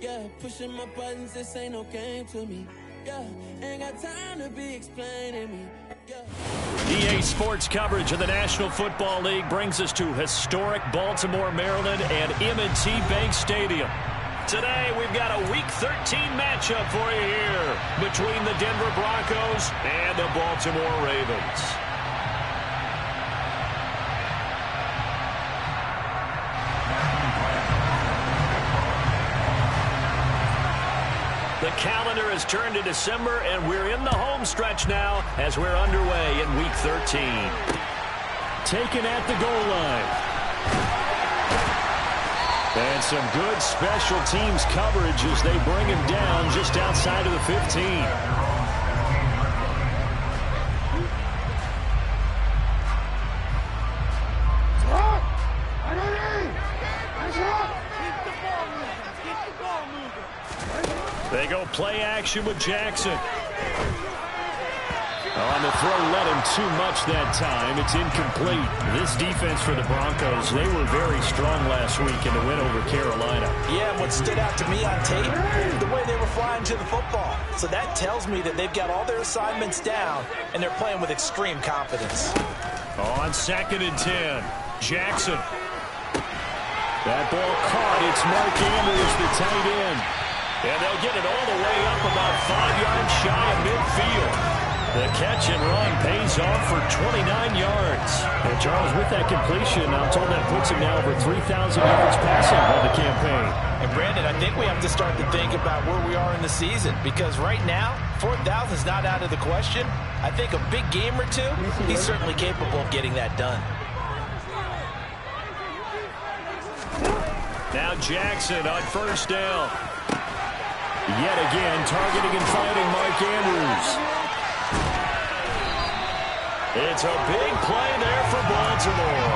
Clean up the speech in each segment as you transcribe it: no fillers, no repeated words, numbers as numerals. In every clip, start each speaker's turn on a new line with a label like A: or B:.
A: Yeah, pushing my buttons, this ain't no game to me. Yeah, ain't got time to be explaining me. Yeah.
B: EA Sports coverage of the National Football League brings us to historic Baltimore, Maryland and M&T Bank Stadium. Today, we've got a Week 13 matchup for you here between the Denver Broncos and the Baltimore Ravens. The calendar has turned to December, and we're in the home stretch now as we're underway in Week 13. Taken at the goal line. And some good special teams coverage as they bring him down just outside of the 15. They go play action with Jackson. On the throw, let him too much that time. It's incomplete. This defense for the Broncos, they were very strong last week in the win over Carolina.
C: Yeah, what stood out to me on tape, the way they were flying to the football. So that tells me that they've got all their assignments down, and they're playing with extreme confidence.
B: On 2nd and 10, Jackson. That ball caught. It's Mark Andrews, the tight end. And they'll get it all the way up about 5 yards shy of midfield. The catch and run pays off for 29 yards. And Charles, with that completion, I'm told that puts him now over 3,000 yards passing on the campaign.
C: And Brandon, I think we have to start to think about where we are in the season, because right now, 4,000 is not out of the question. I think a big game or two, he's certainly capable of getting that done.
B: Now Jackson on 1st down. Yet again, targeting and fighting Mark Andrews. It's a big play there for Baltimore.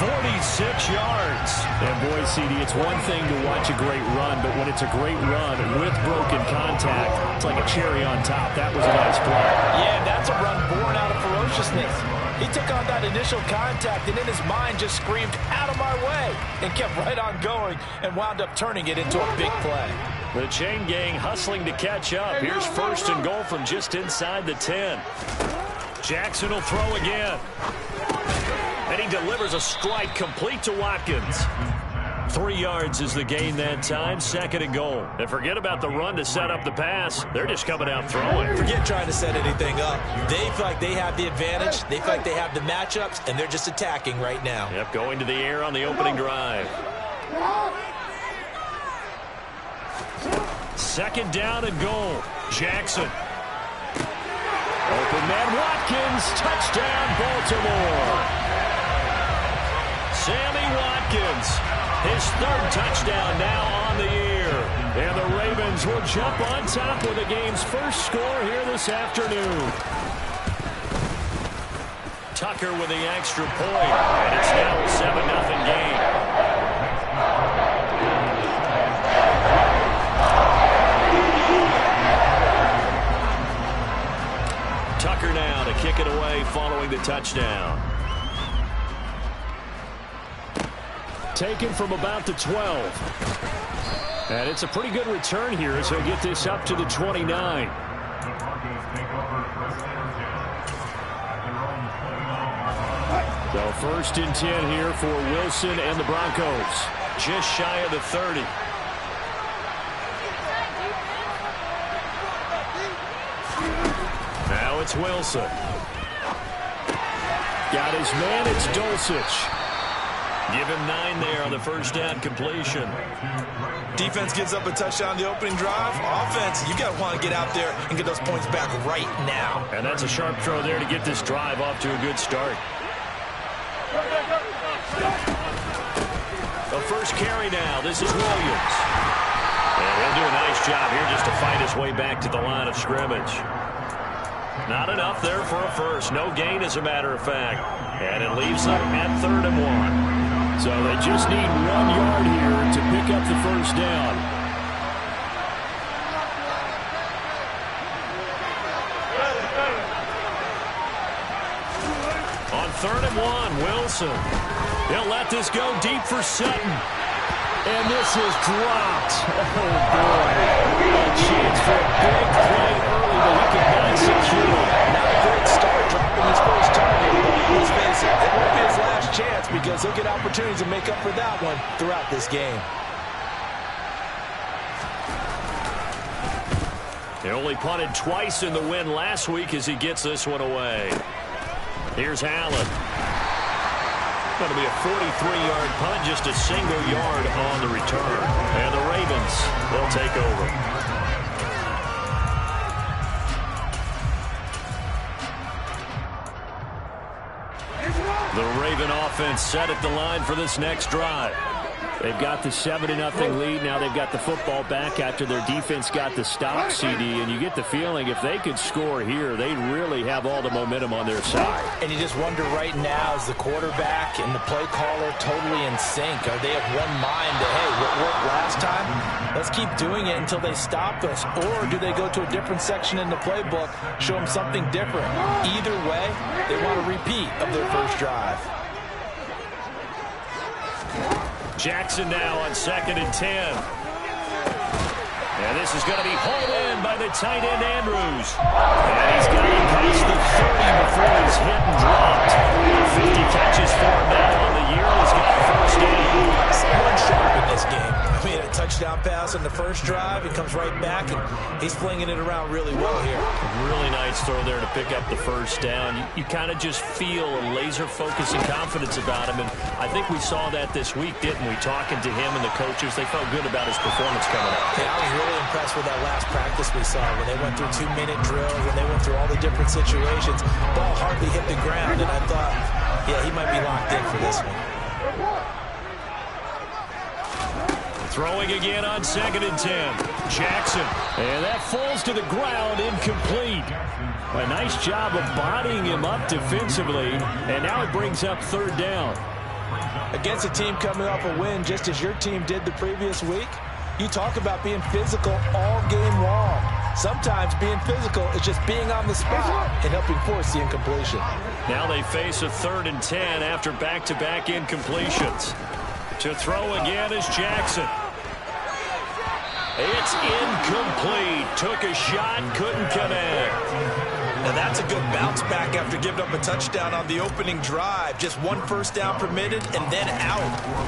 B: 46 yards. And boy, CD, it's one thing to watch a great run, but when it's a great run with broken contact, it's like a cherry on top. That was a nice play.
C: Yeah, that's a run born out of ferociousness. He took on that initial contact and in his mind just screamed, "Out of my way," and kept right on going and wound up turning it into a big play.
B: The chain gang hustling to catch up. Here's 1st and goal from just inside the 10. Jackson will throw again. And he delivers a strike complete to Watkins. 3 yards is the gain that time. 2nd and goal. And forget about the run to set up the pass. They're just coming out throwing.
C: Forget trying to set anything up. They feel like they have the advantage. They feel like they have the matchups, and they're just attacking right now.
B: Yep, going to the air on the opening drive. 2nd down and goal. Jackson. Open man Watkins. Touchdown, Baltimore. Sammy Watkins. His 3rd touchdown now on the year. And the Ravens will jump on top with the game's first score here this afternoon. Tucker with the extra point. And it's now a 7-0 game. Tucker now to kick it away following the touchdown. Taken from about the 12. And it's a pretty good return here as he'll get this up to the 29. So 1st and 10 here for Wilson and the Broncos. Just shy of the 30. Now it's Wilson. Got his man, it's Dulcich. Give him 9 there on the 1st down completion.
C: Defense gives up a touchdown the opening drive. Offense, you got to want to get out there and get those points back right now.
B: And that's a sharp throw there to get this drive off to a good start. The first carry now. This is Williams. And he'll do a nice job here just to fight his way back to the line of scrimmage. Not enough there for a first. No gain, as a matter of fact. And it leaves them at 3rd and 1. So they just need 1 yard here to pick up the 1st down. On 3rd and 1, Wilson. He'll let this go deep for Sutton. And this is dropped. Oh, boy.
C: because he'll get opportunities to make up for that one throughout this game.
B: He only punted twice in the win last week as he gets this one away. Here's Allen. Going to be a 43-yard punt, just a single yard on the return. And the Ravens, they'll take over. The Raven offense set at the line for this next drive. They've got the 7-0 lead. Now they've got the football back after their defense got the stop, CD. And you get the feeling if they could score here, they really have all the momentum on their side.
C: And you just wonder right now, is the quarterback and the play caller totally in sync? Are they of one mind that, hey, what worked last time? Let's keep doing it until they stop us. Or do they go to a different section in the playbook, show them something different? Either way, they want a repeat of their first drive.
B: Jackson now on 2nd and 10. And this is going to be hauled in by the tight end, Andrews. And he's got it past the 30 before he's hit and dropped. 50 catches for him now on the year. He's got the first down.
C: Someone sharp in this game. I mean, a touchdown pass on the first drive. He comes right back, and he's flinging it around really well here.
B: Really nice throw there to pick up the first down. You kind of just feel a laser focus and confidence about him. And I think we saw that this week, didn't we? Talking to him and the coaches, they felt good about his performance coming up.
C: Yeah, I was really impressed with that last practice we saw when they went through 2-minute drills, when they went through all the different situations. Ball hardly hit the ground, and I thought, yeah, he might be locked in for this one.
B: Throwing again on 2nd and 10. Jackson. And that falls to the ground, incomplete. A nice job of bodying him up defensively. And now it brings up 3rd down.
C: Against a team coming off a win, just as your team did the previous week, you talk about being physical all game long. Sometimes being physical is just being on the spot and helping force the incompletion.
B: Now they face a 3rd and 10 after back-to-back incompletions. To throw again is Jackson. It's incomplete. Took a shot, couldn't connect.
C: Now that's a good bounce back after giving up a touchdown on the opening drive. Just 1 first down permitted and then out.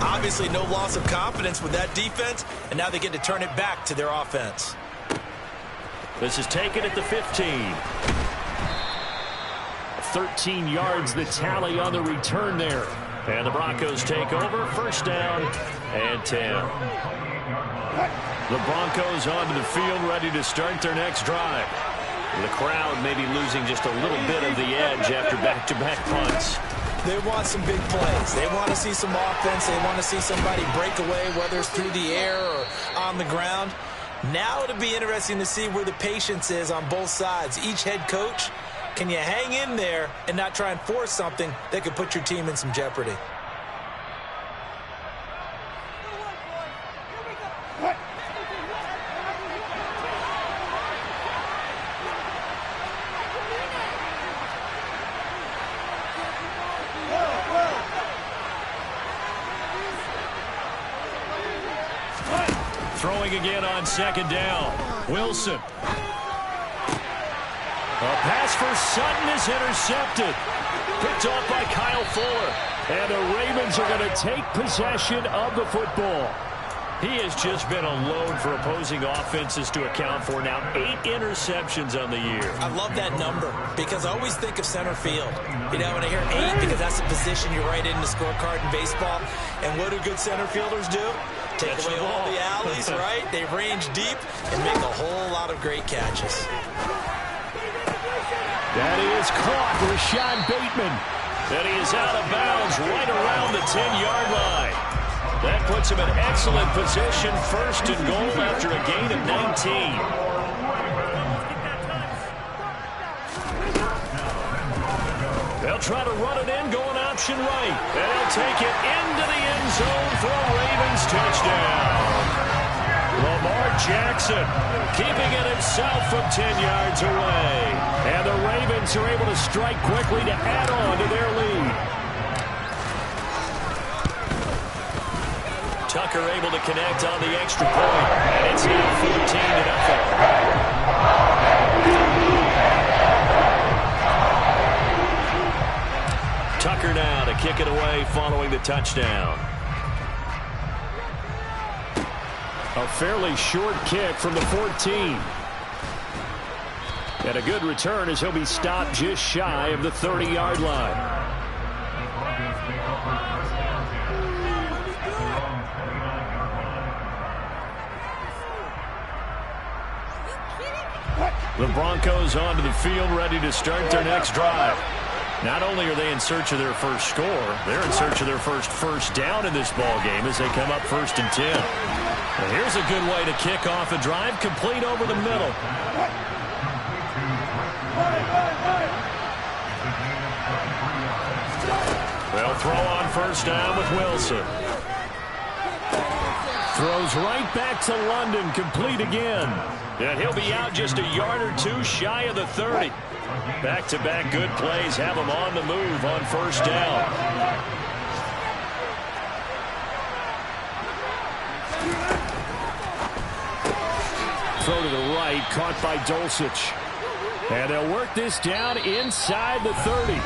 C: Obviously no loss of confidence with that defense, and now they get to turn it back to their offense.
B: This is taken at the 15. 13 yards the tally on the return there. And the Broncos take over, 1st down and 10. The Broncos onto the field, ready to start their next drive. The crowd maybe losing just a little bit of the edge after back-to-back punts.
C: They want some big plays. They want to see some offense. They want to see somebody break away, whether it's through the air or on the ground. Now it'll be interesting to see where the patience is on both sides. Each head coach, can you hang in there and not try and force something that could put your team in some jeopardy?
B: Throwing again on 2nd down. Wilson. A pass for Sutton is intercepted. Picked off by Kyle Fuller. And the Ravens are going to take possession of the football. He has just been a load for opposing offenses to account for. Now 8 interceptions on the year.
C: I love that number because I always think of center field. You know, when I hear 8, because that's the position you write in the scorecard in baseball. And what do good center fielders do? Take away all the alleys, right? They range deep and make a whole lot of great catches.
B: That is caught, Rashad Bateman. And he is out of bounds right around the 10-yard line. That puts him in excellent position, 1st and goal after a gain of 19. They'll try to run it in, going option right. And he'll take it into the end zone for a Ravens touchdown. Lamar Jackson keeping it himself from 10 yards away. And the Ravens are able to strike quickly to add on to their lead. Tucker able to connect on the extra point. And it's now 14-0. Tucker now to kick it away following the touchdown. A fairly short kick from the 14. And a good return as he'll be stopped just shy of the 30-yard line. The Broncos onto the field, ready to start their next drive. Not only are they in search of their first score, they're in search of their first down in this ball game as they come up 1st and 10. And here's a good way to kick off a drive, complete over the middle. They'll throw on 1st down with Wilson. Throws right back to London, complete again. And he'll be out just a yard or two shy of the 30. Back-to-back good plays have him on the move on 1st down. Throw to the right, caught by Dulcich. And they'll work this down inside the 30.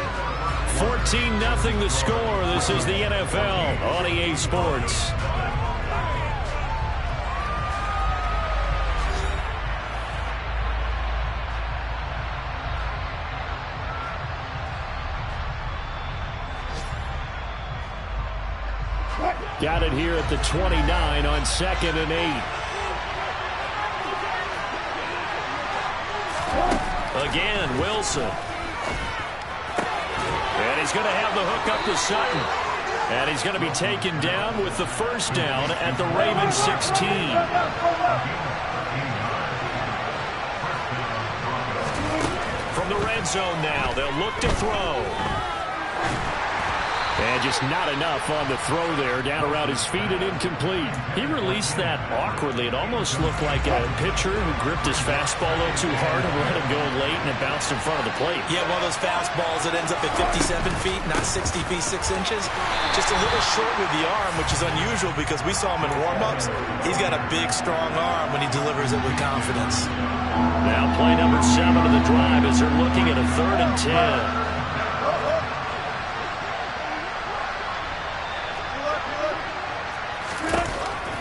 B: 14-0 the score. This is the NFL on EA Sports. Got it here at the 29 on 2nd and 8. Again, Wilson. And he's going to have the hook up to Sutton. And he's going to be taken down with the 1st down at the Ravens 16. From the red zone now, they'll look to throw. And just not enough on the throw there. Down around his feet and incomplete. He released that awkwardly. It almost looked like a pitcher who gripped his fastball a little too hard and let him go late, and it bounced in front of the plate.
C: Yeah, one of those fastballs that ends up at 57 feet, not 60 feet, 6 inches. Just a little short with the arm, which is unusual because we saw him in warm-ups. He's got a big, strong arm when he delivers it with confidence.
B: Now play number 7 of the drive as they're looking at a 3rd and 10.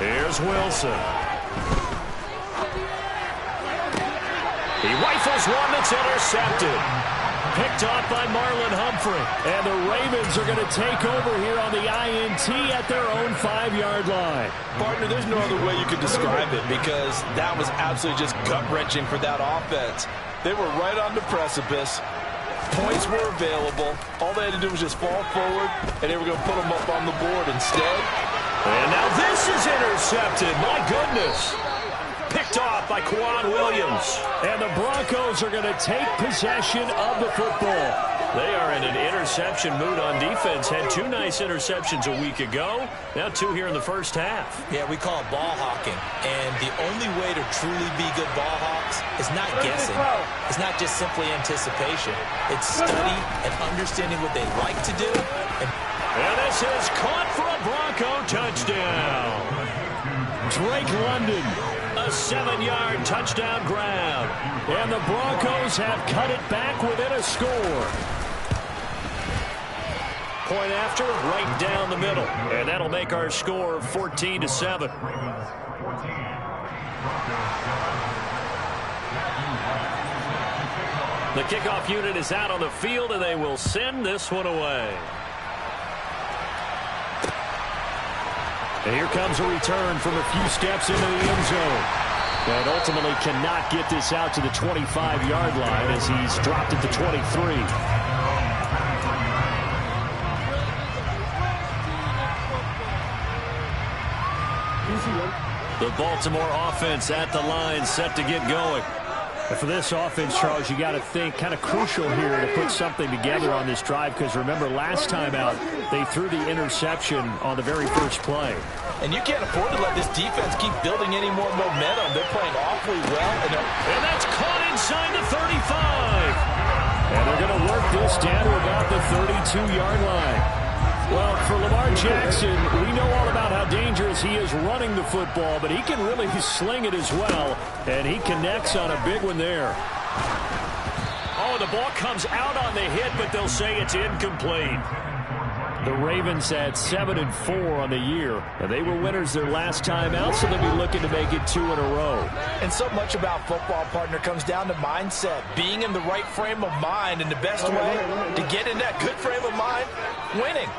B: Here's Wilson. He rifles one that's intercepted. Picked off by Marlon Humphrey. And the Ravens are going to take over here on the INT at their own 5-yard line.
C: Partner, there's no other way you could describe it because that was absolutely just gut-wrenching for that offense. They were right on the precipice. Points were available. All they had to do was just fall forward, and they were going to put them up on the board instead.
B: And now this is intercepted. My goodness. Picked off by Quan Williams. And the Broncos are going to take possession of the football. They are in an interception mood on defense. Had 2 nice interceptions a week ago. Now 2 here in the first half.
C: Yeah, we call it ball hawking. And the only way to truly be good ball hawks is not guessing. It's not just simply anticipation. It's study and understanding what they like to do.
B: And this is caught for a Bronco touchdown. Drake London, a 7-yard touchdown grab. And the Broncos have cut it back within a score. Point after, right down the middle. And that'll make our score 14-7. The kickoff unit is out on the field, and they will send this one away. And here comes a return from a few steps into the end zone. And ultimately cannot get this out to the 25-yard line as he's dropped at the 23. The Baltimore offense at the line, set to get going. And for this offense, Charles, you got to think kind of crucial here to put something together on this drive because remember last time out they threw the interception on the very first play.
C: And you can't afford to let this defense keep building any more momentum. They're playing awfully well.
B: And that's caught inside the 35. And they're going to work this down to about the 32-yard line. Well, for Lamar Jackson, we know all about how dangerous he is running the football, but he can really sling it as well, and he connects on a big one there. Oh, the ball comes out on the hit, but they'll say it's incomplete. The Ravens had 7-4 on the year, and they were winners their last time out, so they'll be looking to make it 2 in a row.
C: And so much about football, partner, comes down to mindset, being in the right frame of mind, and the best way to get in that good frame of mind, winning.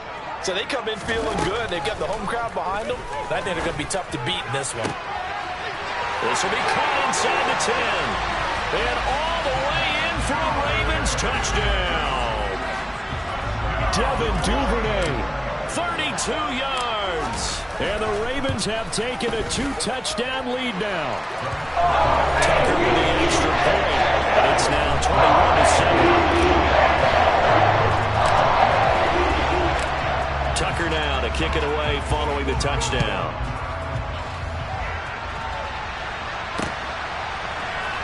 C: So they come in feeling good. They've got the home crowd behind them. I think they're going to be tough to beat in this one.
B: This will be caught inside the 10. And all the way in for a Ravens touchdown. Devin Duvernay, 32 yards. And the Ravens have taken a 2-touchdown lead now. Tucker with the extra point. And it's now 21-7. Tucker now to kick it away following the touchdown.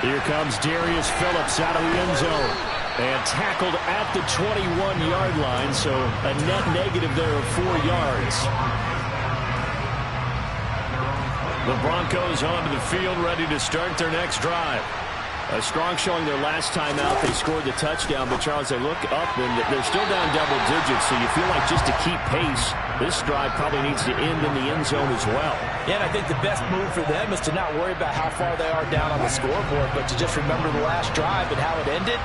B: Here comes Darius Phillips out of the end zone. And tackled at the 21-yard line, so a net negative there of 4 yards. The Broncos onto the field, ready to start their next drive. A strong showing their last time out. They scored the touchdown, but Charles, they look up and they're still down double digits, so you feel like just to keep pace, this drive probably needs to end in the end zone as well.
C: Yeah, and I think the best move for them is to not worry about how far they are down on the scoreboard, but to just remember the last drive and how it ended.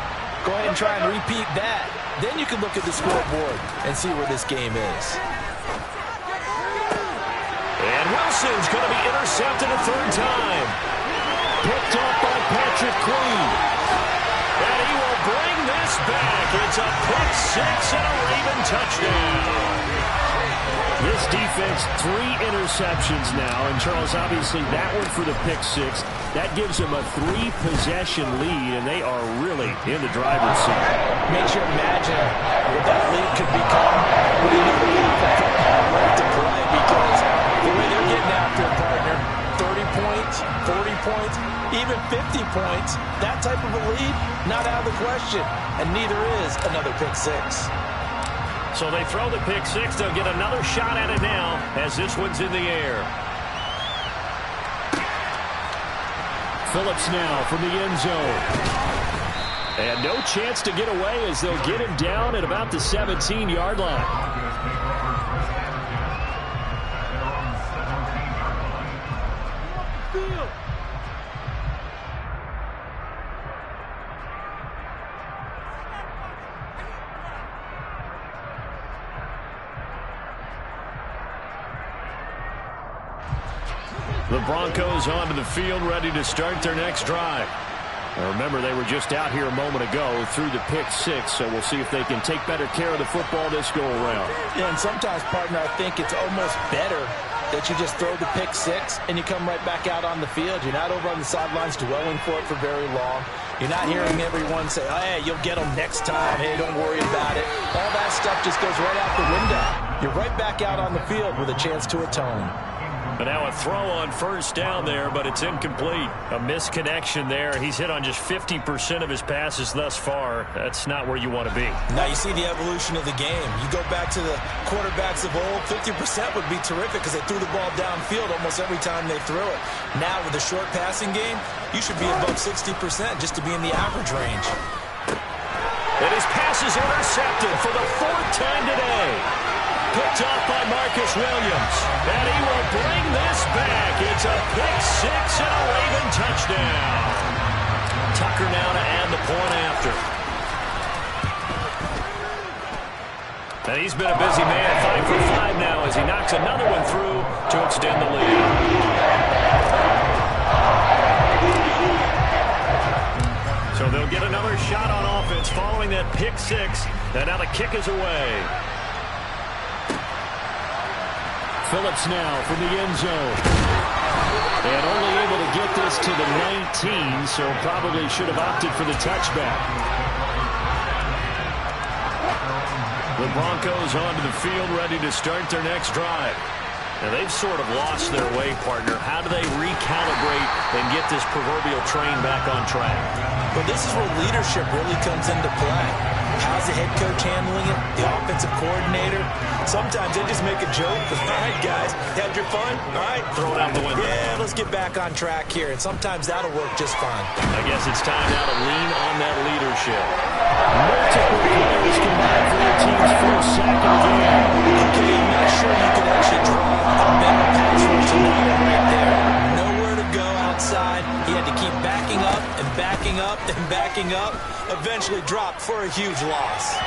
C: Go ahead and try and repeat that. Then you can look at the scoreboard and see where this game is.
B: And Wilson's going to be intercepted a third time. Picked up by Patrick Queen. And he will bring this back. It's a pick six and a Raven touchdown. This defense, 3 interceptions now. And, Charles, obviously that one for the pick six. That gives them a 3-possession lead, and they are really in the driver's seat.
C: Makes you imagine what that lead could become when you know to play, because the way they're getting after a partner, 30 points, 40 points, even 50 points, that type of a lead, not out of the question. And neither is another pick six.
B: So they throw the pick six. They'll get another shot at it now as this one's in the air. Phillips now from the end zone. And no chance to get away as they'll get him down at about the 17-yard line. The Broncos onto the field, ready to start their next drive. Now remember, they were just out here a moment ago through the pick six, so we'll see if they can take better care of the football this go-around.
C: Yeah, and sometimes, partner, I think it's almost better that you just throw the pick six and you come right back out on the field. You're not over on the sidelines dwelling for it for very long. You're not hearing everyone say, oh, hey, you'll get them next time. Hey, don't worry about it. All that stuff just goes right out the window. You're right back out on the field with a chance to atone.
B: But now a throw on first down there, but it's incomplete. A misconnection there. He's hit on just 50% of his passes thus far. That's not where you want to be.
C: Now you see the evolution of the game. You go back to the quarterbacks of old, 50% would be terrific because they threw the ball downfield almost every time they threw it. Now with the short passing game, you should be above 60% just to be in the average range.
B: And his pass is intercepted for the 4th time today. Picked off by Marcus Williams. And he will bring this back. It's a pick six and a Raven touchdown. Tucker now to add the point after. And he's been a busy man, 5 for 5 now as he knocks another one through to extend the lead. So they'll get another shot on offense following that pick six. And now the kick is away. Phillips now from the end zone. And only able to get this to the 19, so probably should have opted for the touchback. The Broncos onto the field, ready to start their next drive. Now they've sort of lost their way, partner. How do they recalibrate and get this proverbial train back on track?
C: Well, this is where leadership really comes into play. How's the head coach handling it? The offensive coordinator? Sometimes they just make a joke. All right, guys, had your fun? All right.
B: Throw it out the window.
C: Yeah, let's get back on track here. And sometimes that'll work just fine.
B: I guess it's time now to lean on that leadership. Multiple players combined for their team's first sack of the game.
C: Okay, I'm not sure you can actually draw a better pass rush than that one right there. Nowhere to go outside. He had to keep backing up and backing up and backing up. Eventually dropped for a huge loss.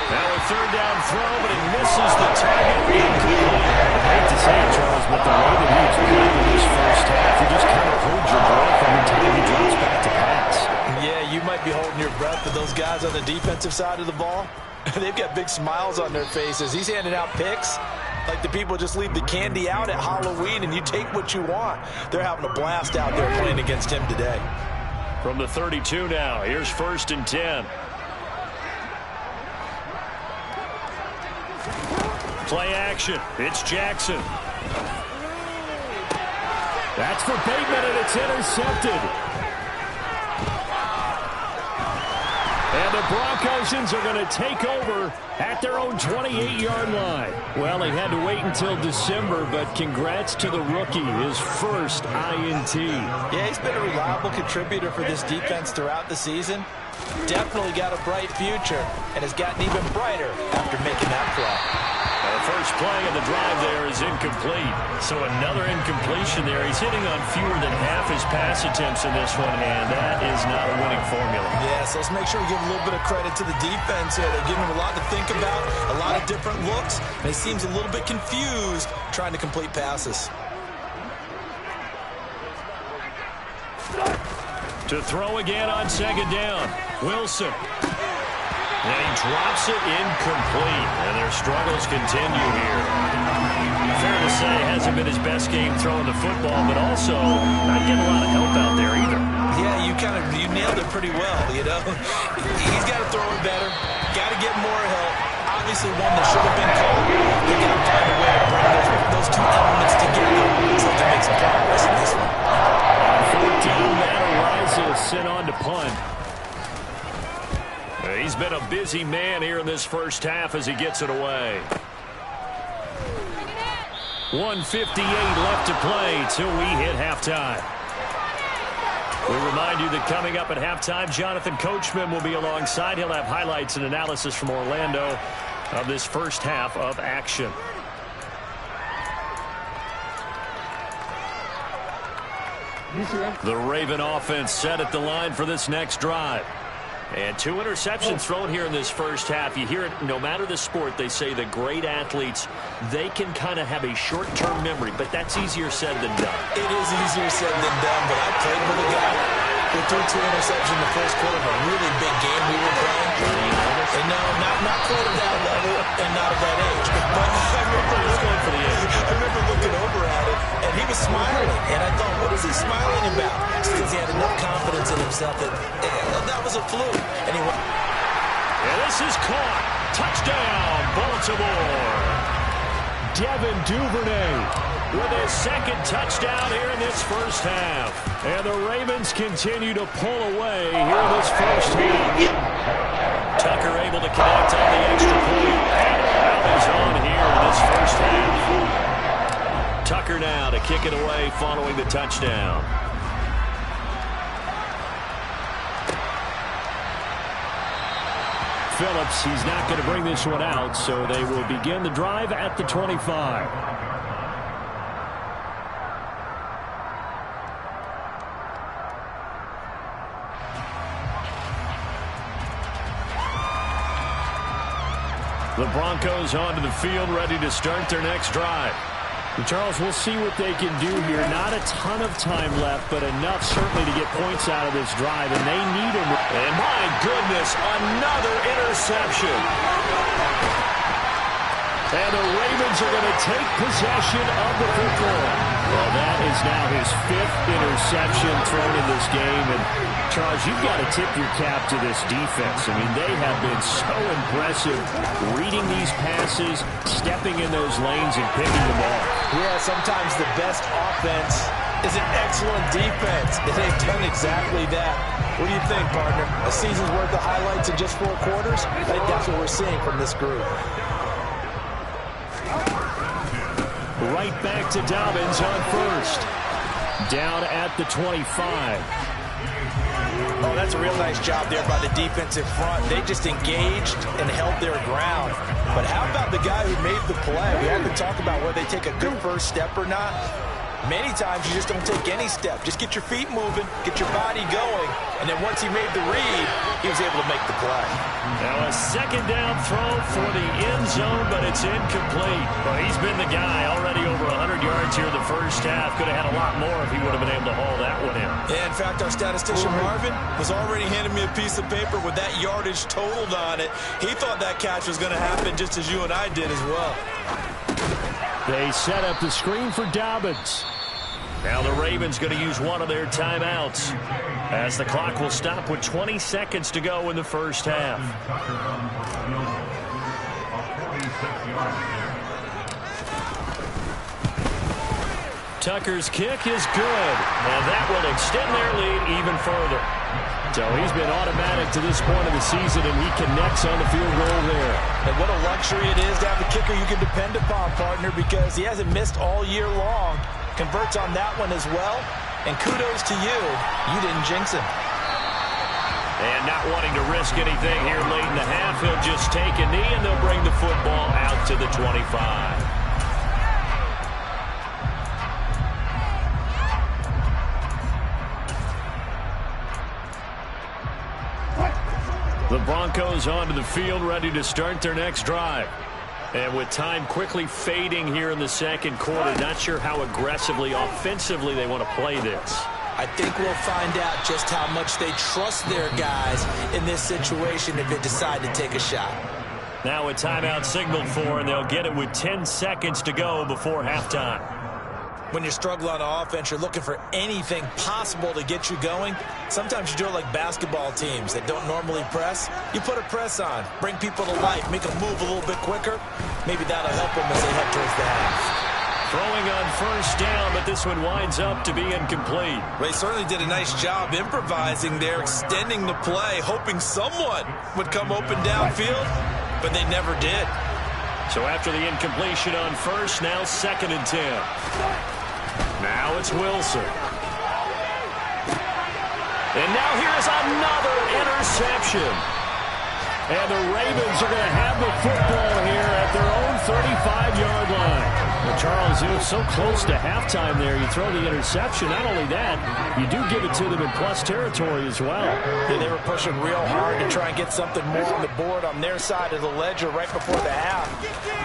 B: Now a third down throw, but it misses the target. Incomplete.
D: I hate to say it, Charles, but the way that he's played in this first half, you just kind of hold your breath every time he drops back to pass.
C: Yeah, you might be holding your breath, but those guys on the defensive side of the ball, they've got big smiles on their faces. He's handing out picks like the people just leave the candy out at Halloween and you take what you want. They're having a blast out there playing against him today.
B: From the 32 now, here's 1st and 10. Play action. It's Jackson.
D: That's for Bateman, and it's intercepted.
B: And the Broncos are going to take over at their own 28-yard line.
D: Well, he had to wait until December, but congrats to the rookie, his first INT.
C: Yeah, he's been a reliable contributor for this defense throughout the season. Definitely got a bright future and has gotten even brighter after making that play.
B: The first play of the drive there is incomplete. So another incompletion there. He's hitting on fewer than half his pass attempts in this one, and that is not a winning formula.
C: Yeah, so let's make sure we give a little bit of credit to the defense here. They're giving him a lot to think about, a lot of different looks, and he seems a little bit confused trying to complete passes.
B: To throw again on 2nd down. Wilson. And he drops it incomplete. And their struggles continue here. Fair to say, hasn't been his best game throwing the football, but also not getting a lot of help out there either.
C: Yeah, you nailed it pretty well, you know. He's got to throw it better. Got to get more help. Obviously one that should have been called. They're going to find a way to bring those two elements together so they make some progress in this one.
D: 14, Matt Ariza sent on to punt.
B: He's been a busy man here in this first half as he gets it away. 1:58 left to play till we hit halftime. We remind you that coming up at halftime, Jonathan Coachman will be alongside. He'll have highlights and analysis from Orlando of this first half of action. The Raven offense set at the line for this next drive. And 2 interceptions thrown here in this first half. You hear it, no matter the sport, they say the great athletes, they can kind of have a short-term memory, but that's easier said than done.
C: It is easier said than done, but I played with a guy who threw 2 interceptions in the first quarter of a really big game we were playing. And no, not quite at that level and not at that age. But I remember looking over at it, and he was smiling. And I thought, what is he smiling about? It's because he had enough confidence in himself that that was a fluke. Anyway.
B: And this is caught. Touchdown, Baltimore.
D: Devin Duvernay
B: with his 2nd touchdown here in this first half.
D: And the Ravens continue to pull away here in this first half.
B: Tucker able to connect on the extra point. And is on here in this first half. Tucker now to kick it away following the touchdown.
D: Phillips, he's not going to bring this one out, so they will begin the drive at the 25.
B: The Broncos onto the field, ready to start their next drive.
D: Charles, we'll see what they can do here. Not a ton of time left, but enough certainly to get points out of this drive, and they need them.
B: And my goodness, another interception.
D: And the Ravens are going to take possession of the football. Well, that is now his 5th interception thrown in this game. And, Charles, you've got to tip your cap to this defense. I mean, they have been so impressive reading these passes, stepping in those lanes, and picking them off.
C: Yeah, sometimes the best offense is an excellent defense, and they've done exactly that. What do you think, partner? A season's worth of highlights in just 4 quarters? I think that's what we're seeing from this group.
D: Right back to Dobbins on first. Down at the 25.
C: Oh, that's a real nice job there by the defensive front. They just engaged and held their ground. But how about the guy who made the play? We often talk about whether they take a good first step or not. Many times you just don't take any step. Just get your feet moving, get your body going, and then once he made the read, he was able to make the play.
D: Now a second down throw for the end zone, but it's incomplete. Well, he's been the guy already over 100 yards here in the first half. Could have had a lot more if he would have been able to haul that one in.
E: Yeah, in fact, our statistician Marvin was already handing me a piece of paper with that yardage totaled on it. He thought that catch was going to happen just as you and I did as well.
D: They set up the screen for Dobbins. Now the Ravens going to use one of their timeouts as the clock will stop with 20 seconds to go in the first half. Tucker's kick is good, and that will extend their lead even further. So he's been automatic to this point of the season, and he connects on the field goal there.
C: And what a luxury it is to have a kicker you can depend upon, partner, because he hasn't missed all year long. Converts on that one as well. And kudos to you. You didn't jinx him.
D: And not wanting to risk anything here late in the half, he'll just take a knee, and they'll bring the football out to the 25. The Broncos onto the field, ready to start their next drive. And with time quickly fading here in the second quarter, not sure how aggressively, offensively they want to play this.
C: I think we'll find out just how much they trust their guys in this situation if they decide to take a shot.
D: Now a timeout signaled for, and they'll get it with 10 seconds to go before halftime.
C: When you struggle on offense, you're looking for anything possible to get you going. Sometimes you do it like basketball teams that don't normally press. You put a press on, bring people to life, make them move a little bit quicker. Maybe that'll help them as they head towards the half.
D: Throwing on first down, but this one winds up to be incomplete.
E: They certainly did a nice job improvising there, extending the play, hoping someone would come open downfield, but they never did.
D: So after the incompletion on first, now 2nd and 10. Now it's Wilson. And now here's another interception. And the Ravens are going to have the football here at their own 35-yard line. Well, Charles, it was so close to halftime there. You throw the interception. Not only that, you do give it to them in plus territory as well.
C: Yeah, they were pushing real hard to try and get something more on the board on their side of the ledger right before the half.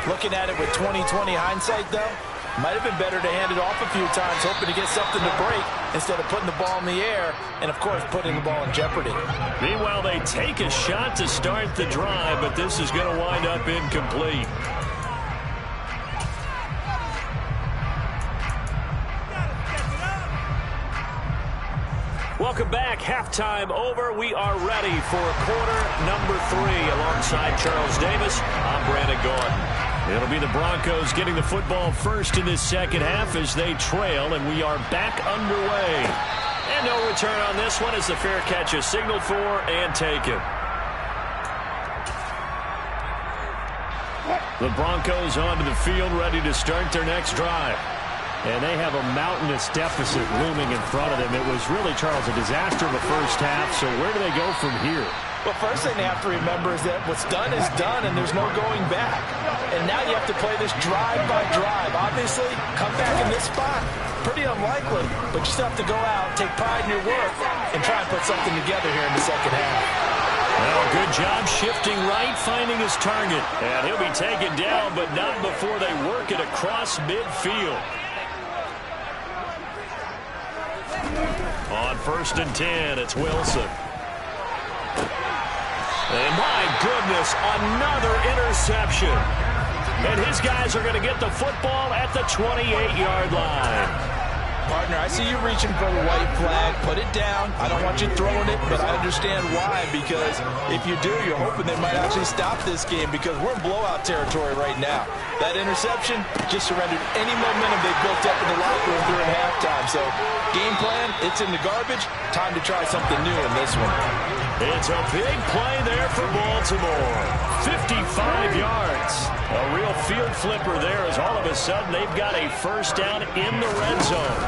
C: Looking at it with 20/20 hindsight, though, might have been better to hand it off a few times, hoping to get something to break instead of putting the ball in the air and, of course, putting the ball in jeopardy.
D: Meanwhile, they take a shot to start the drive, but this is going to wind up incomplete. Welcome back. Halftime over. We are ready for quarter number 3 alongside Charles Davis. I'm Brandon Gordon. It'll be the Broncos getting the football first in this second half as they trail, and we are back underway. And no return on this one as the fair catch is signaled for and taken. The Broncos onto the field ready to start their next drive. And they have a mountainous deficit looming in front of them. It was really, Charles, a disaster in the first half, so where do they go from here?
C: Well, first thing they have to remember is that what's done is done, and there's no going back. And now you have to play this drive by drive. Obviously, come back in this spot, pretty unlikely, but you still have to go out, take pride in your work, and try and put something together here in the second half.
D: Well, good job shifting right, finding his target. And he'll be taken down, but not before they work it across midfield. On 1st and 10, it's Wilson. And my goodness, another interception. And his guys are going to get the football at the 28-yard line.
C: Partner, I see you reaching for the white flag. Put it down. I don't want you throwing it, but I understand why, because if you do, you're hoping they might actually stop this game, because we're in blowout territory right now. That interception just surrendered any momentum they built up in the locker room during halftime. So game plan, it's in the garbage. Time to try something new in this one.
B: It's a big play there for Baltimore. 55 yards. A real field flipper there, as all of a sudden they've got a first down in the red zone.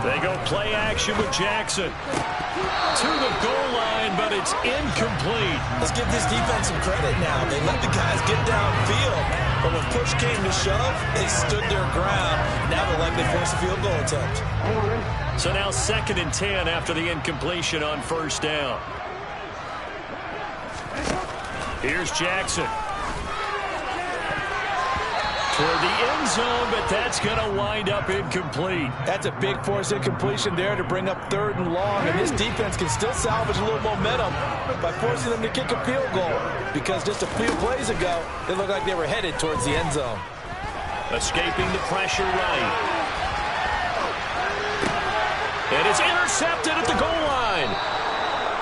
B: They go play action with Jackson to the goal line, but it's incomplete.
E: Let's give this defense some credit now. They let the guys get downfield, but when push came to shove, they stood their ground. Now they'll likely force a field goal attempt.
B: So now 2nd and 10 after the incompletion on first down. Here's Jackson. Toward the end zone, but that's going to wind up incomplete.
C: That's a big force incompletion there to bring up 3rd and long, and this defense can still salvage a little momentum by forcing them to kick a field goal, because just a few plays ago, they looked like they were headed towards the end zone.
B: Escaping the pressure right. And it's intercepted at the goal line.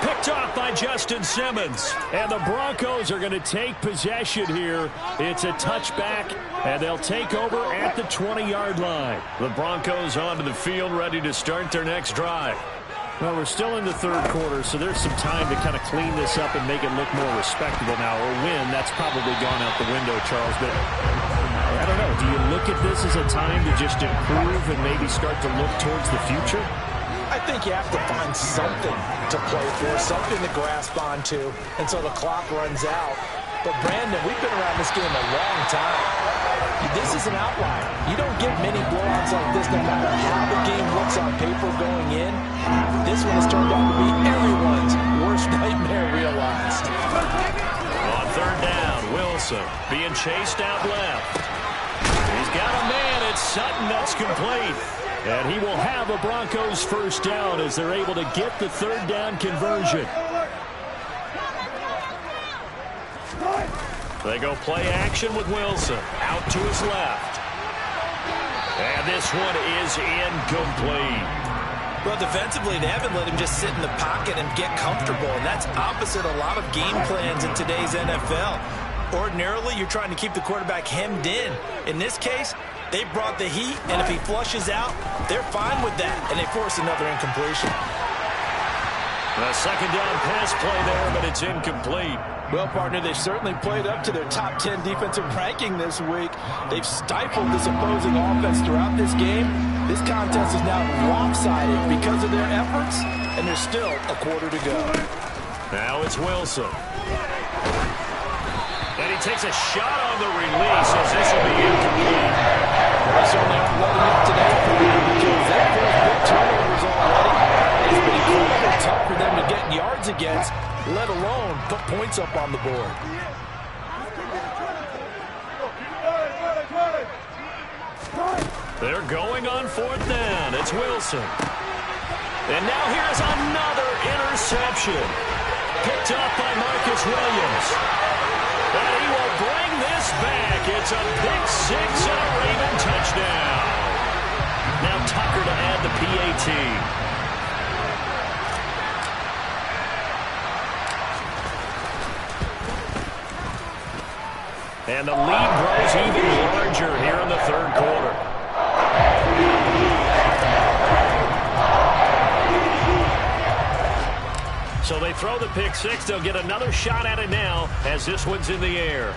B: Picked off by Justin Simmons. And the Broncos are going to take possession here. It's a touchback, and they'll take over at the 20-yard line. The Broncos onto the field, ready to start their next drive.
D: Well, we're still in the 3rd quarter, so there's some time to kind of clean this up and make it look more respectable now. Or win, that's probably gone out the window, Charles. But I don't know. Do you look at this as a time to just improve and maybe start to look towards the future?
C: I think you have to find something to play for, something to grasp onto until the clock runs out. But, Brandon, we've been around this game a long time. This is an outlier. You don't get many blowouts like this no matter how the game looks on paper going in. This one has turned out to be everyone's worst nightmare realized.
B: On 3rd down, Wilson being chased out left. He's got a man. It's Sutton. That's complete. And he will have a Broncos first down as they're able to get the 3rd down conversion. They go play action with Wilson. Out to his left. And this one is incomplete.
E: Well, defensively, they haven't let him just sit in the pocket and get comfortable, and that's opposite a lot of game plans in today's NFL. Ordinarily, you're trying to keep the quarterback hemmed in. In this case, they brought the heat, and if he flushes out, they're fine with that, and they force another incompletion.
B: A 2nd down pass play there, but it's incomplete.
C: Well, partner, they've certainly played up to their top 10 defensive ranking this week. They've stifled this opposing offense throughout this game. This contest is now lopsided because of their efforts, and there's still a quarter to go.
B: Now it's Wilson. And he takes a shot on the release as this will be incomplete.
C: They certainly aren't letting up today for them because that first big turnovers already. It's been incredibly tough for them to get yards against, let alone put points up on the board.
B: They're going on 4th down. It's Wilson. And now here's another interception. Picked up by Marcus Williams. And he will bring this back. It's a pick 6 and a Raven touchdown. Now Tucker to add the PAT. And the lead grows even larger here in the 3rd quarter. So they throw the pick 6. They'll get another shot at it now as this one's in the air.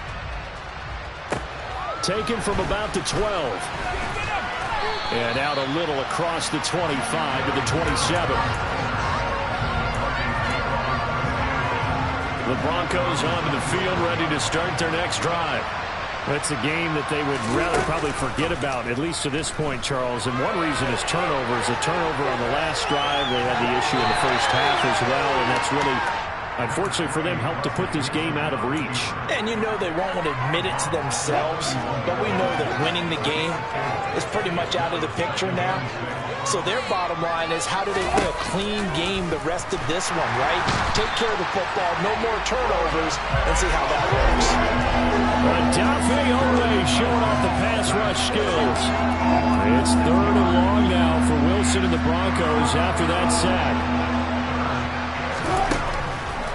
B: Taken from about the 12. And out a little across the 25 to the 27. The Broncos onto the field, ready to start their next drive.
D: That's a game that they would rather probably forget about, at least to this point, Charles. And one reason is turnovers. A turnover on the last drive. They had the issue in the first half as well, and that's really unfortunately for them, helped to put this game out of reach.
C: And you know they won't want to admit it to themselves, but we know that winning the game is pretty much out of the picture now. So their bottom line is, how do they play a clean game the rest of this one, right? Take care of the football, no more turnovers, and see how that works.
D: Dafe always showing off the pass rush skills. It's 3rd and long now for Wilson and the Broncos after that sack.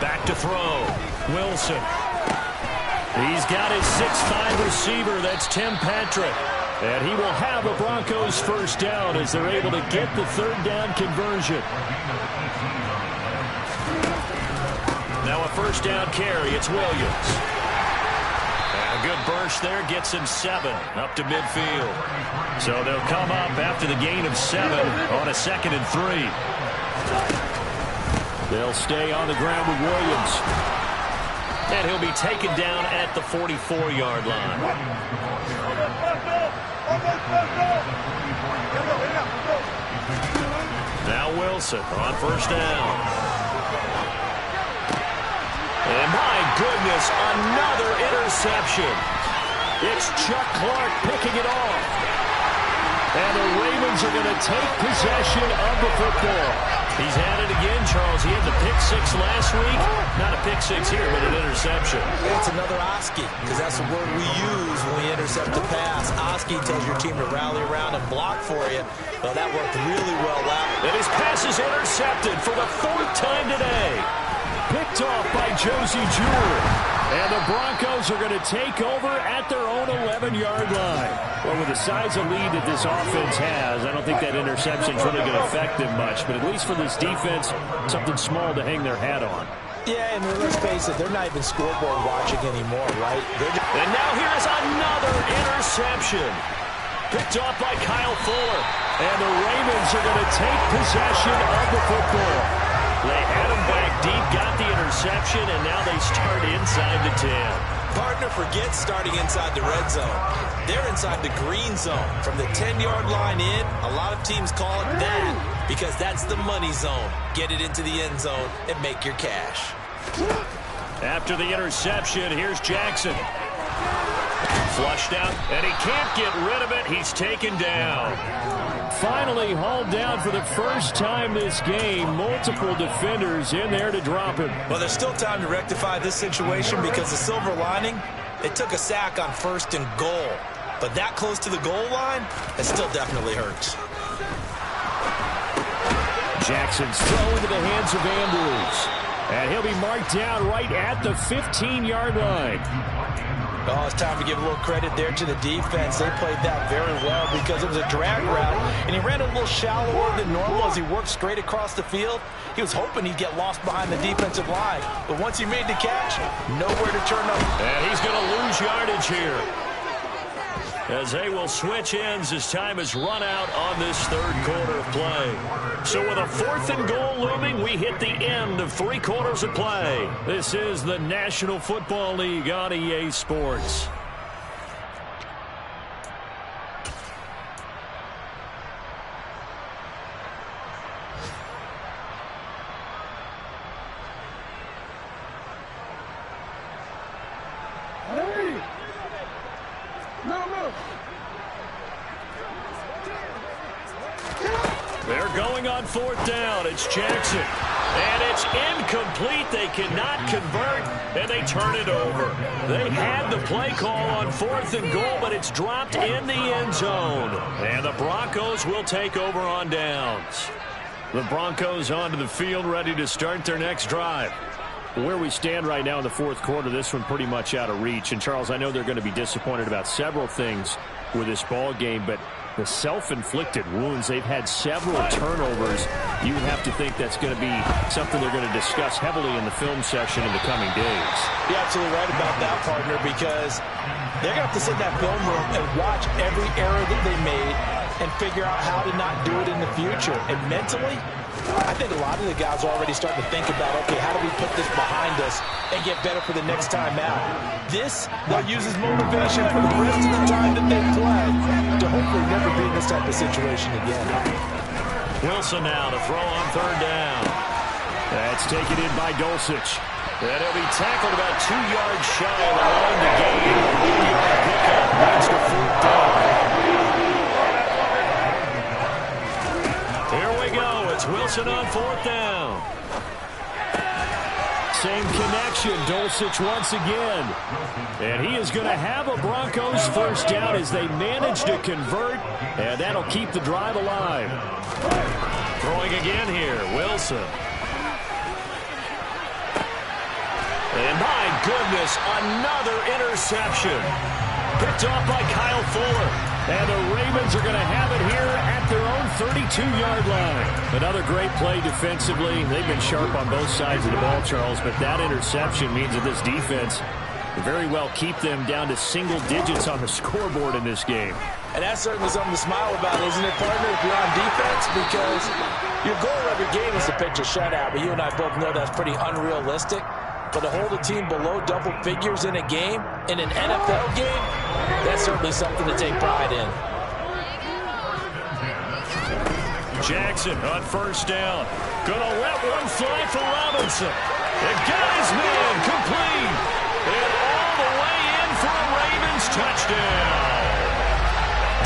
B: Back to throw. Wilson. He's got his 6'5" receiver. That's Tim Patrick. And he will have a Broncos first down as they're able to get the 3rd down conversion. Now a first down carry. It's Williams. And a good burst there gets him 7 up to midfield. So they'll come up after the gain of 7 on a 2nd and 3.
D: They'll stay on the ground with Williams.
B: And he'll be taken down at the 44-yard line. Now Wilson on first down. And my goodness, another interception. It's Chuck Clark picking it off. And the Ravens are going to take possession of the football. He's had it again, Charles. He had the pick 6 last week. Not a pick 6 here, but an interception.
C: It's another Oski, because that's the word we use when we intercept the pass. Oski tells your team to rally around and block for you. Well, that worked really well out.
B: And his pass is intercepted for the 4th time today.
D: Picked off by Josie Jewell. And the Broncos are going to take over at their own 11-yard line. Well, with the size of lead that this offense has, I don't think that interception is really going to affect them much. But at least for this defense, something small to hang their hat on.
C: Yeah, and let's face it, they're not even scoreboard watching anymore, right?
B: And now here is another interception. Picked off by Kyle Fuller.
D: And the Ravens are going to take possession of the football.
B: They had him back deep, got the interception, and now they start inside the 10.
E: Partner, forget starting inside the red zone. They're inside the green zone. From the 10-yard line in, a lot of teams call it that because that's the money zone. Get it into the end zone and make your cash.
B: After the interception, here's Jackson. Flushed out, and he can't get rid of it. He's taken down.
D: Finally hauled down for the first time this game. Multiple defenders in there to drop him.
E: Well, there's still time to rectify this situation because the silver lining, it took a sack on 1st and goal. But that close to the goal line, it still definitely hurts.
D: Jackson's throw into the hands of Andrews. And he'll be marked down right at the 15-yard line.
C: Oh, it's time to give a little credit there to the defense. They played that very well because it was a drag route, and he ran a little shallower than normal as he worked straight across the field. He was hoping he'd get lost behind the defensive line, but once he made the catch, nowhere to turn up.
B: And he's going to lose yardage here as they will switch ends as time is run out on this 3rd quarter of play. So with a 4th and goal looming, we hit the end of 3 quarters of play. This is the National Football League on EA Sports. They're going on 4th down. It's Jackson. And it's incomplete. They cannot convert, and they turn it over. They had the play call on 4th and goal, but it's dropped in the end zone. And the Broncos will take over on downs. The Broncos onto the field, ready to start their next drive.
D: Where we stand right now in the 4th quarter, this one pretty much out of reach. And, Charles, I know they're going to be disappointed about several things with this ball game, but the self-inflicted wounds, they've had several turnovers. You have to think that's going to be something they're going to discuss heavily in the film session in the coming days.
C: You're absolutely right about that, partner, because they're going to have to sit in that film room and watch every error that they made and figure out how to not do it in the future. And mentally, I think a lot of the guys are already starting to think about, okay, how do we put this behind us and get better for the next time out? This, they'll use as motivation for the rest of the time that they play to hopefully never be in this type of situation again.
B: Wilson now to throw on 3rd down.
D: That's taken in by Dulcich.
B: And he'll be tackled about 2 yards shy of the line to gain. 1-yard pickup leads to 4th down. Here we go. It's Wilson on 4th down.
D: Same connection. Dulcich once again. And he is going to have a Broncos first down as they manage to convert. And that'll keep the drive alive.
B: Throwing again here. Wilson. And my goodness, another interception. Picked off by Kyle Fuller.
D: And the Ravens are going to have it here at their own 32-yard line. Another great play defensively. They've been sharp on both sides of the ball, Charles, but that interception means that this defense will very well keep them down to single digits on the scoreboard in this game.
E: And that's certainly something to smile about, isn't it, partner, if you're on defense? Because your goal every game is to pitch a shutout, but you and I both know that's pretty unrealistic. But to hold a team below double figures in a game, in an NFL game, that's certainly something to take pride in.
B: Jackson on first down. Gonna let one fly for Robinson. And got his man complete. And all the way in for a Ravens touchdown.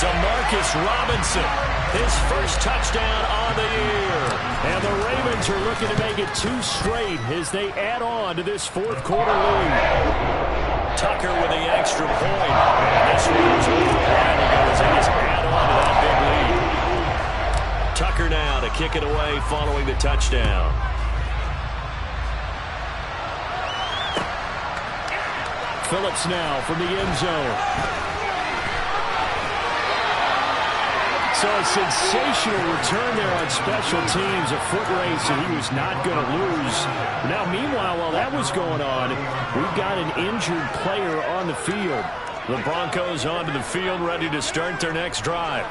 B: Demarcus Robinson, his first touchdown on the year.
D: And the Ravens are looking to make it 2 straight as they add on to this 4th quarter lead.
B: Tucker with the extra point. And this one's over the line to go as they just add on to that big lead. Tucker now to kick it away following the touchdown.
D: Phillips now from the end zone. So a sensational return there on special teams, a foot race that he was not going to lose. Now, meanwhile, while that was going on, we've got an injured player on the field.
B: The Broncos onto the field, ready to start their next drive.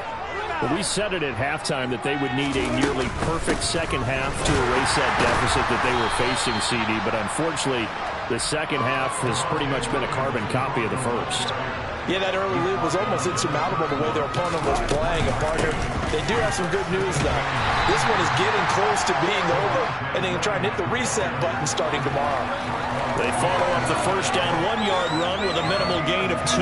D: Well, we said it at halftime that they would need a nearly perfect second half to erase that deficit that they were facing, CD. But unfortunately, the second half has pretty much been a carbon copy of the first.
E: Yeah, that early lead was almost insurmountable the way their opponent was playing. And, partner, they do have some good news, though. This one is getting close to being over, and they can try and hit the reset button starting tomorrow.
B: They follow up the first down 1-yard run with a minimal gain of 2.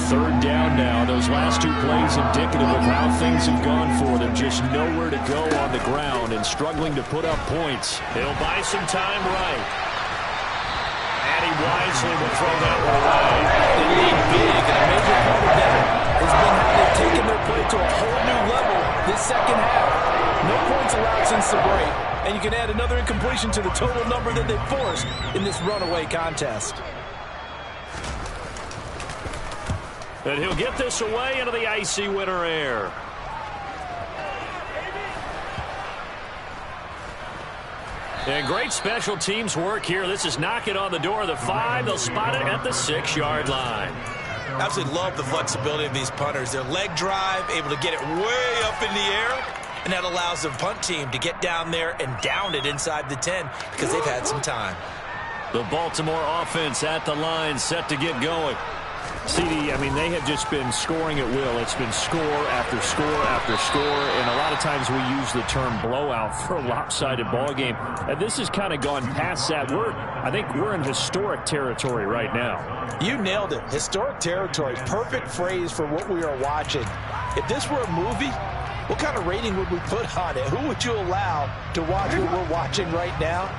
B: 3rd down now. Those last 2 plays indicative of how things have gone for them. Just nowhere to go on the ground and struggling to put up points. He'll buy some time right. And he wisely will throw that one away.
E: They lead big, and a major part of that has been how they've taken their play to a whole new level this second half. No points allowed since the break, and you can add another incompletion to the total number that they forced in this runaway contest.
B: And he'll get this away into the icy winter air. And great special teams work here. This is knocking on the door of the 5. They'll spot it at the 6-yard line.
E: Absolutely love the flexibility of these punters. Their leg drive, able to get it way up in the air, and that allows the punt team to get down there and down it inside the 10 because they've had some time.
B: The Baltimore offense at the line, set to get going.
D: CD, I mean, they have just been scoring at will. It's been score after score after score, and a lot of times we use the term blowout for a lopsided ball game. And this has kind of gone past that. I think we're in historic territory right now.
E: You nailed it. Historic territory. Perfect phrase for what we are watching. If this were a movie, what kind of rating would we put on it? Who would you allow to watch what we're watching right now?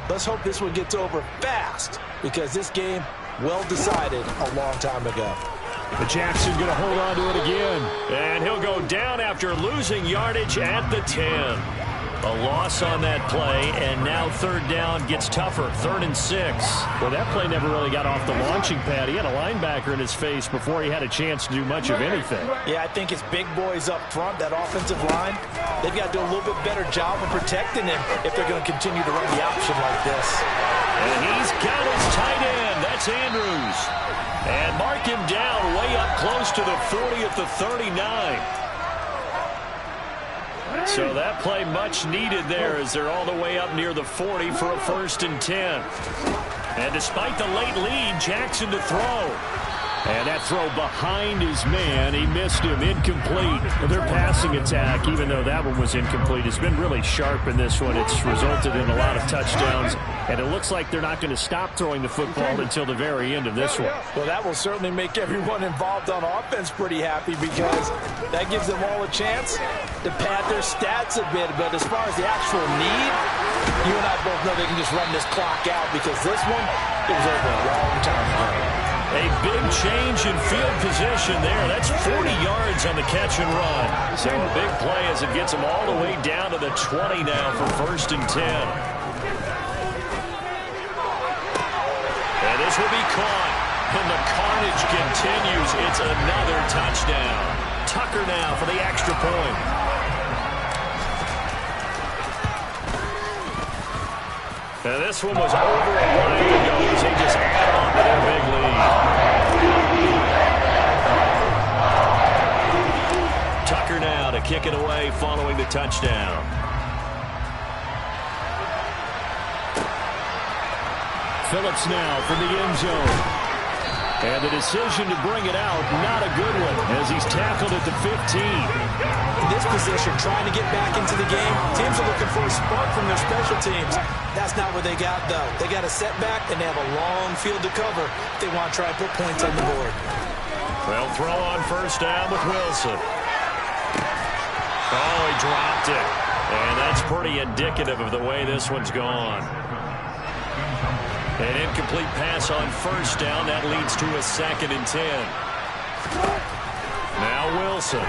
E: Let's hope this one gets over fast, because this game, well decided a long time ago.
D: But Jackson going to hold on to it again.
B: And he'll go down after losing yardage at the 10. A loss on that play, and now 3rd down gets tougher. 3rd and 6.
D: Well, that play never really got off the launching pad. He had a linebacker in his face before he had a chance to do much of anything.
E: Yeah, I think it's big boys up front, that offensive line. They've got to do a little bit better job of protecting him if they're going to continue to run the option like this.
B: And he's got his tight end. That's Andrews. And mark him down way up close to the 40 at the 39. So that play much needed there as they're all the way up near the 40 for a 1st and 10. And despite the late lead, Jackson to throw.
D: And that throw behind his man, he missed him, incomplete. Their passing attack, even though that one was incomplete, has been really sharp in this one. It's resulted in a lot of touchdowns, and it looks like they're not going to stop throwing the football until the very end of this one.
C: Well, that will certainly make everyone involved on offense pretty happy because that gives them all a chance to pad their stats a bit. But as far as the actual need, you and I both know they can just run this clock out because this one, it was over a long time ago.
B: A big change in field position there. That's 40 yards on the catch and run. So a big play as it gets them all the way down to the 20 now for 1st and 10. And this will be caught. And the carnage continues. It's another touchdown. Tucker now for the extra point. And this one was over a while ago as they just add on to their big lead. Tucker now to kick it away following the touchdown.
D: Phillips now from the end zone. And the decision to bring it out, not a good one, as he's tackled at the 15.
C: In this position, trying to get back into the game, teams are looking for a spark from their special teams. That's not what they got, though. They got a setback, and they have a long field to cover if they want to try and put points on the board.
B: Well, throw on 1st down with Wilson. Oh, he dropped it. And that's pretty indicative of the way this one's gone. An incomplete pass on 1st down. That leads to a 2nd and 10. Now Wilson.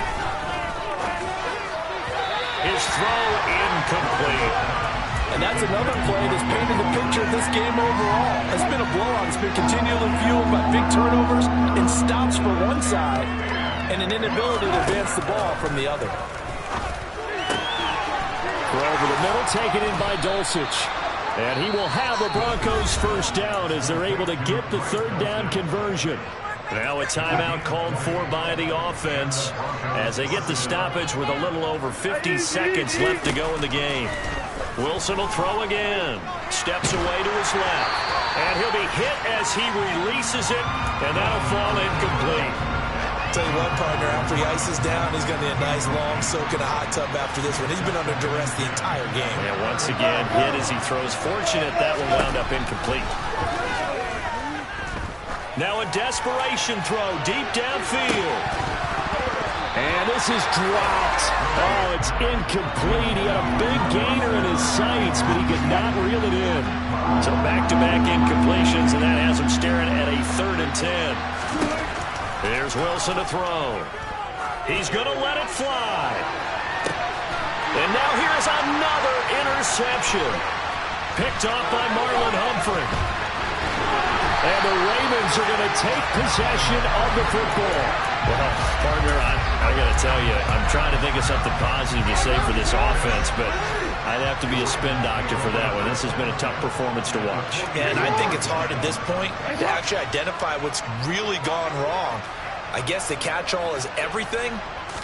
B: His throw incomplete.
C: And that's another play that's painted the picture of this game overall. It's been a blowout. It's been continually fueled by big turnovers and stops for one side and an inability to advance the ball from the other.
D: Throw over the middle, taken in by Dulcich. And he will have the Broncos 1st down as they're able to get the 3rd down conversion.
B: Now a timeout called for by the offense as they get the stoppage with a little over 50 seconds left to go in the game. Wilson will throw again. Steps away to his left. And he'll be hit as he releases it, and that'll fall incomplete.
C: Tell you what, partner, after he ices down, he's going to need a nice long soak in a hot tub after this one. He's been under duress the entire game.
B: And once again, hit as he throws. Fortunate that one wound up incomplete. Now a desperation throw deep downfield.
D: And this is dropped. Oh, it's incomplete. He had a big gainer in his sights, but he could not reel it in.
B: So back-to-back incompletions, and that has him staring at a 3rd and 10. Here's Wilson to throw. He's going to let it fly. And now here's another interception. Picked off by Marlon Humphrey.
D: And the Ravens are going to take possession of the football.
B: Well, partner, I got to tell you, I'm trying to think of something positive to say for this offense, but I'd have to be a spin doctor for that one. This has been a tough performance to watch.
C: And I think it's hard at this point to actually identify what's really gone wrong. I guess the catch-all is everything.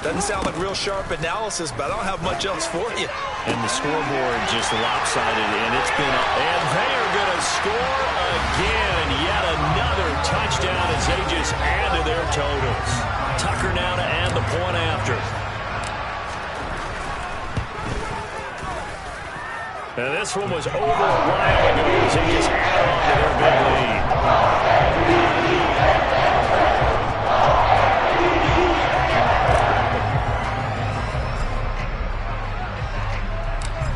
C: Doesn't sound like real sharp analysis, but I don't have much else for you.
B: And the scoreboard just lopsided, and it's been and they are going to score again. Yet another touchdown as they just add to their totals. Tucker now to add the point after. And this one was over a while ago as they just add on to their big lead.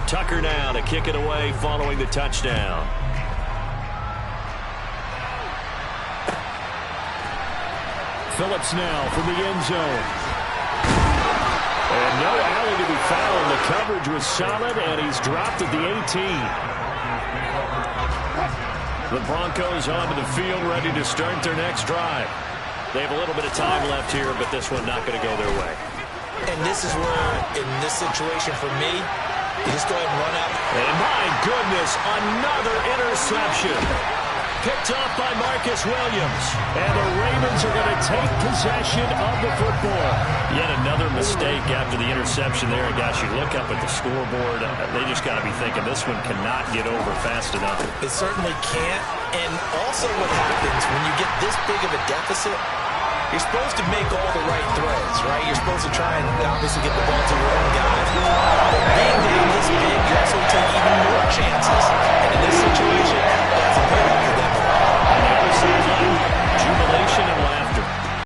B: Tucker now to kick it away following the touchdown.
D: Phillips now from the end zone. And no alley to be found. The coverage was solid, and he's dropped at the 18.
B: The Broncos onto the field, ready to start their next drive. They have a little bit of time left here, but this one not going to go their way.
C: And this is where, in this situation for me, you just go ahead and run up.
B: And my goodness, another interception. Picked off by Marcus Williams.
D: And the Ravens are going to take possession of the football.
B: Yet another mistake after the interception there. And gosh, you look up at the scoreboard, they just got to be thinking this one cannot get over fast enough.
C: It certainly can't. And also what happens when you get this big of a deficit,
E: You're supposed to make all the right throws, right? You're supposed to try and obviously get the ball to your own guys. But being down this big, you also take even more chances.